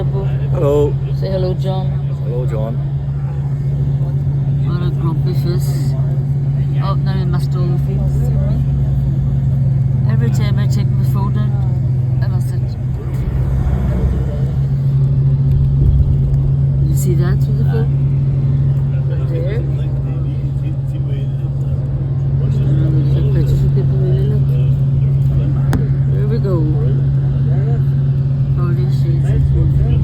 Jumbo. Hello. Say hello, John. Hello, John. What a grumpy face. Oh, now he missed all the feeds. Every time I take my phone out, I miss it. You see that through the phone? There. There's pictures of people really look. There we go. 40 Shades of Grey.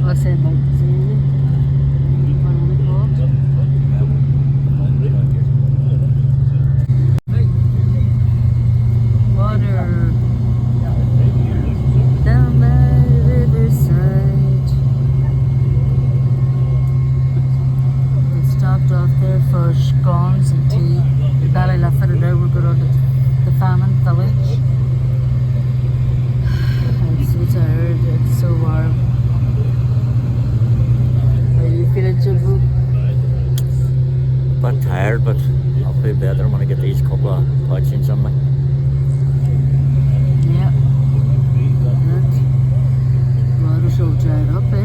What's that about? Water down by the riverside. We stopped off there for scones and tea. We barely left it now. We're going to the famine village. I'm so tired. It's so warm. How are you feeling, Jimbo? Bit tired, but I'll feel better when I get these couple of touchings on me. Yeah. Good. Water's all dried up, eh?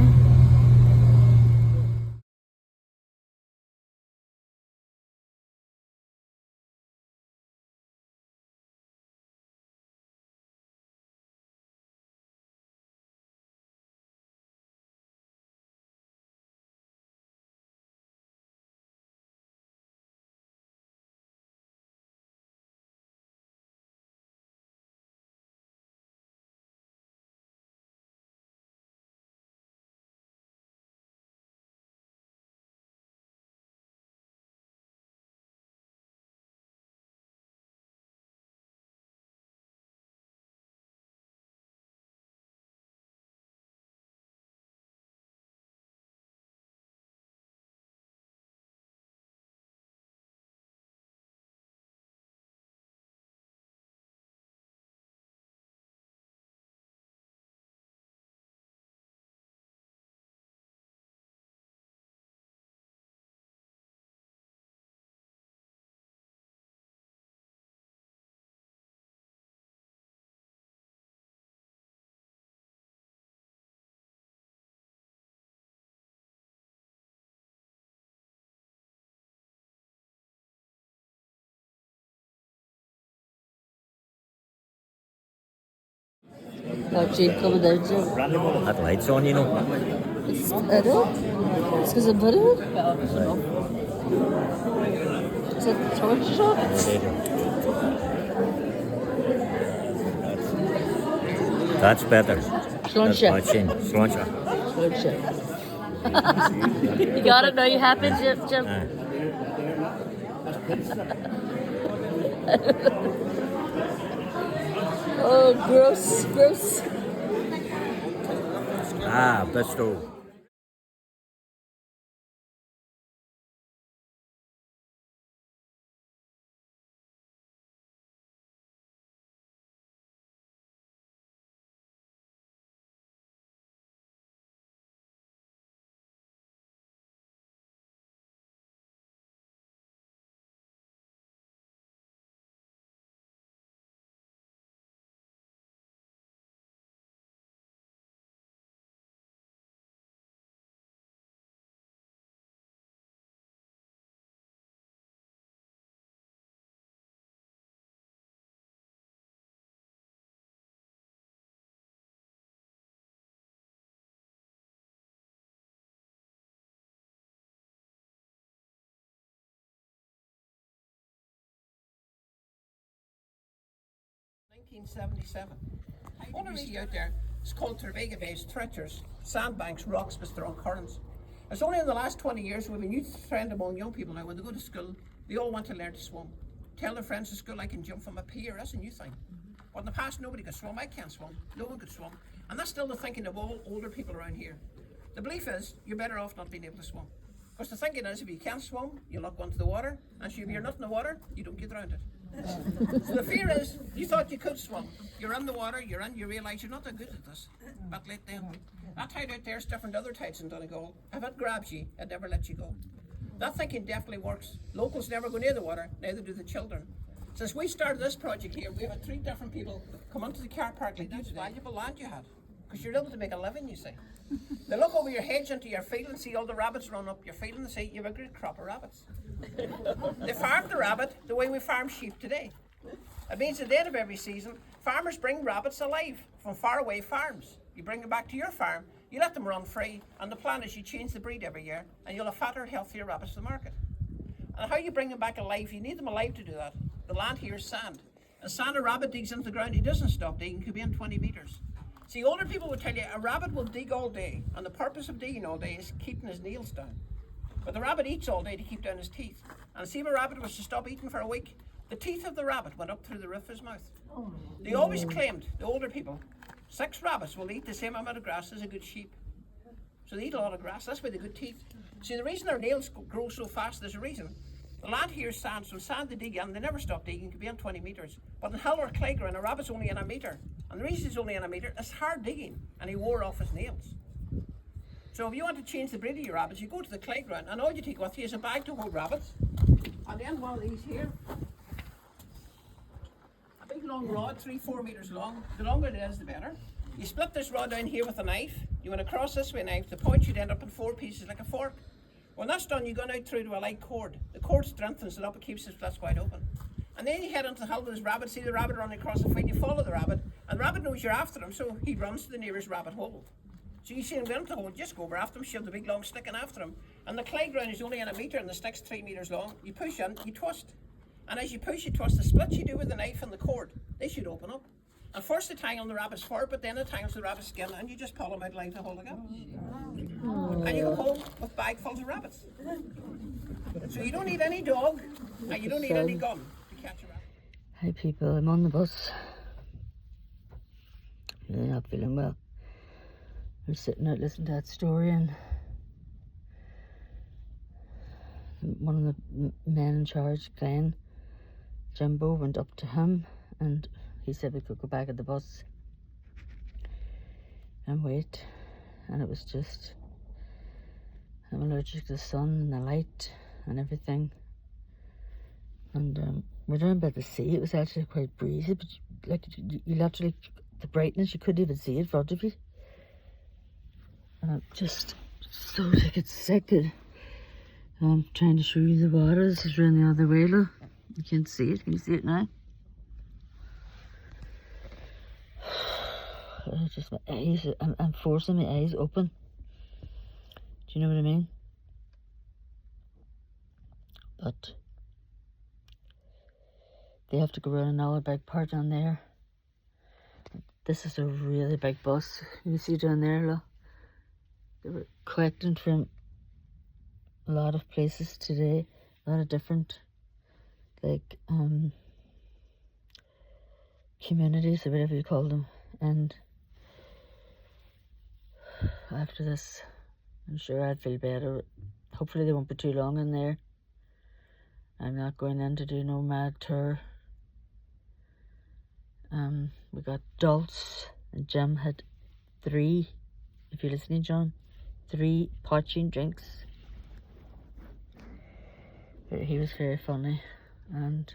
Oh, Jane coming out, Jim. Had lights on, you know. It's, I know. It's because I'm putting it. Is it torch shop? That's better. Sláinte. Sláinte. You got it now, you happy, Jim? Oh, gross. Bisto. Only see out there, it's called Tervega Bays, treacherous, sandbanks, rocks, with strong currents. It's only in the last 20 years we've a new trend among young people now. When they go to school, they all want to learn to swim. Tell their friends at school, I can jump from a pier, that's a new thing. But in the past, nobody could swim. I can't swim. No one could swim. And that's still the thinking of all older people around here. The belief is you're better off not being able to swim. Because the thinking is if you can't swim, you'll not go into the water. And so if you're not in the water, you don't get around it. So the fear is, you thought you could swim. You're in the water, you realise you're not that good at this. But let them. That tide out there is different to other tides in Donegal. If it grabs you, it never lets you go. That thinking definitely works. Locals never go near the water, neither do the children. Since we started this project here, we've had 3 different people come onto the car park like that's valuable land you had. Because you're able to make a living, you see. They look over your hedge into your field and see all the rabbits run up your field and they say, you have a great crop of rabbits. They farm the rabbit the way we farm sheep today. It means at the end of every season, farmers bring rabbits alive from faraway farms. You bring them back to your farm, you let them run free, and the plan is you change the breed every year, and you'll have fatter, healthier rabbits to the market. And how you bring them back alive, you need them alive to do that. The land here is sand. And sand, a rabbit digs into the ground, he doesn't stop digging, he could be in 20 metres. See, older people will tell you a rabbit will dig all day, and the purpose of digging all day is keeping his nails down. But the rabbit eats all day to keep down his teeth. And see, if a rabbit was to stop eating for a week, the teeth of the rabbit went up through the roof of his mouth. They always claimed, the older people, 6 rabbits will eat the same amount of grass as a good sheep. So they eat a lot of grass, that's why they have good teeth. See, the reason their nails grow so fast, there's a reason. The land here is sand, so sand they dig in, they never stop digging, could be in 20 metres. But in hill or clay ground, a rabbit's only in a metre. And the reason he's only in a metre, it's hard digging, and he wore off his nails. So if you want to change the breed of your rabbits, you go to the clay ground, and all you take with you is a bag to hold rabbits, and then one of these here. A big long rod, 3-4 metres long. The longer it is, the better. You split this rod down here with a knife. You want to cross this with a knife. The point should end up in 4 pieces like a fork. When that's done, you go out through to a light cord. The cord strengthens it up, it keeps the splits wide open. And then you head into the hill with this rabbit, see the rabbit running across the field, you follow the rabbit, and the rabbit knows you're after him, so he runs to the nearest rabbit hole. So you see him get into the hole, just go over after him, shove the big long stick in after him. And the clay ground is only in a metre and the stick's 3 metres long. You push in, you twist. And as you push, you twist, the splits you do with the knife and the cord, they should open up. And first they tangle the rabbit's fur, but then it tangles the rabbit's skin, and you just pull them out like to hold again. And you go home with bagfuls of rabbits. So you don't need any dog, and you don't need any gun to catch a rabbit. Hi people, I'm on the bus. Really not feeling well. I'm sitting out listening to that story, and one of the men in charge, Glenn, Jimbo, went up to him and he said we could go back at the bus and wait. And it was just, I'm allergic to the sun and the light and everything. And we're down by the sea. It was actually quite breezy, but like you literally, the brightness, you couldn't even see it in front of you. And I'm just so sick. I'm trying to show you the water. This is around the other way, look. You can't see it. Can you see it now? Just my eyes, I'm forcing my eyes open. Do you know what I mean? But they have to go around another big part down there. This is a really big bus. You see down there, look. They were collecting from a lot of places today, a lot of different, like, communities or whatever you call them. And after this, I'm sure I'd feel better. Hopefully they won't be too long in there. I'm not going in to do no mad tour. We got Dulce, and Jim had 3, if you're listening, John, 3 poaching drinks. But he was very funny, and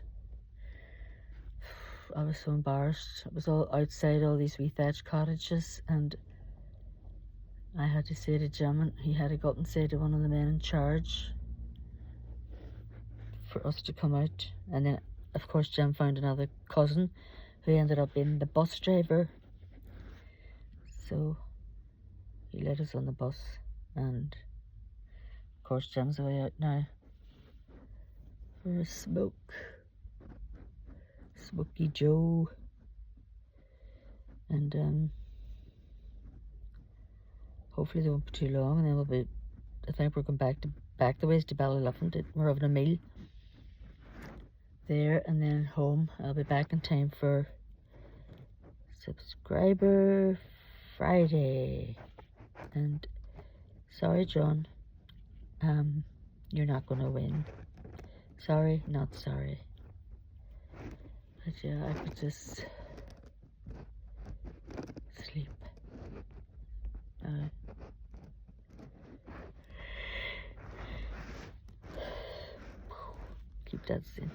I was so embarrassed. It was all outside all these wee thatched cottages, and I had to say to Jim, and he had to go up and say to one of the men in charge for us to come out. And then, of course, Jim found another cousin who ended up being the bus driver. So he let us on the bus, and of course Jim's away out now for a smoke. Smoky Joe. And hopefully they won't be too long, and then we'll be, I think we're going back the ways to Ballyloughran. We're having a meal there and then home. I'll be back in time for Subscriber Friday. And sorry, John, you're not going to win. Sorry, not sorry. But yeah, I could just sleep. Keep that in.